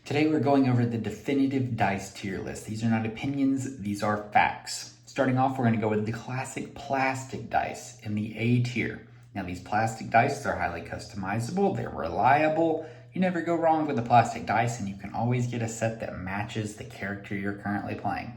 Today we're going over the definitive dice tier list. These are not opinions, these are facts. Starting off, we're going to go with the classic plastic dice in the A tier. Now these plastic dice are highly customizable, they're reliable. You never go wrong with a plastic dice, and you can always get a set that matches the character you're currently playing.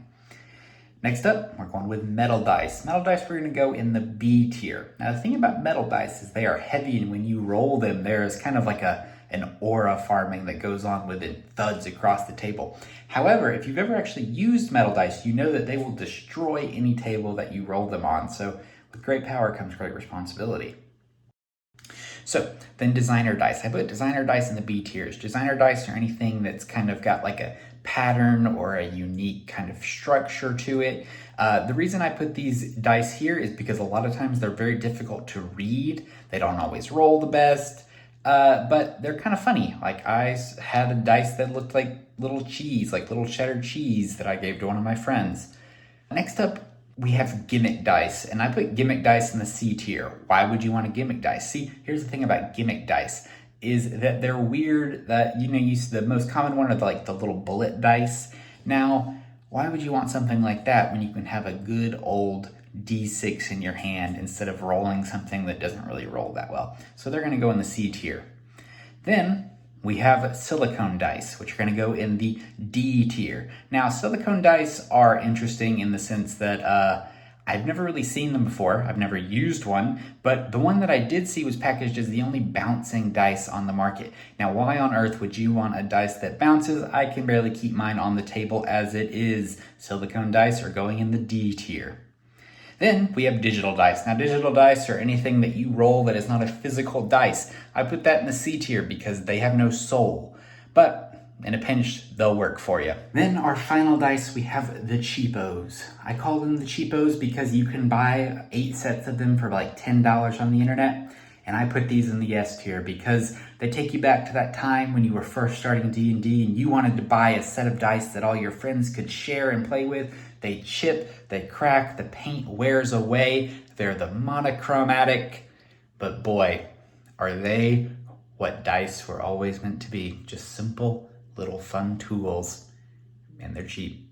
Next up, we're going with metal dice. Metal dice, we're going to go in the B tier. Now the thing about metal dice is they are heavy, and when you roll them, there's kind of like an aura farming that goes on with it, thuds across the table. However, if you've ever actually used metal dice, you know that they will destroy any table that you roll them on. So with great power comes great responsibility. So then designer dice. I put designer dice in the B tiers. Designer dice are anything that's kind of got like a pattern or a unique kind of structure to it. The reason I put these dice here is because a lot of times they're very difficult to read. They don't always roll the best. But they're kind of funny. Like I had a dice that looked like little cheese, like little cheddar cheese that I gave to one of my friends. Next up, we have gimmick dice, and I put gimmick dice in the C tier. Why would you want a gimmick dice? See, here's the thing about gimmick dice is that they're weird. That the most common one are the little bullet dice. Now, why would you want something like that when you can have a good old D6 in your hand instead of rolling something that doesn't really roll that well? So they're going to go in the C tier. Then we have silicone dice, which are going to go in the D tier. Now, silicone dice are interesting in the sense that I've never really seen them before. I've never used one, but the one that I did see was packaged as the only bouncing dice on the market. Now, why on earth would you want a dice that bounces? I can barely keep mine on the table as it is. Silicone dice are going in the D tier. Then we have digital dice. Now digital dice are anything that you roll that is not a physical dice. I put that in the C tier because they have no soul, but in a pinch, they'll work for you. Then our final dice, we have the cheapos. I call them the cheapos because you can buy 8 sets of them for like $10 on the internet. And I put these in the S tier because they take you back to that time when you were first starting D&D and you wanted to buy a set of dice that all your friends could share and play with. They chip, they crack, the paint wears away. They're the monochromatic, but boy, are they what dice were always meant to be. Just simple little fun tools, and they're cheap.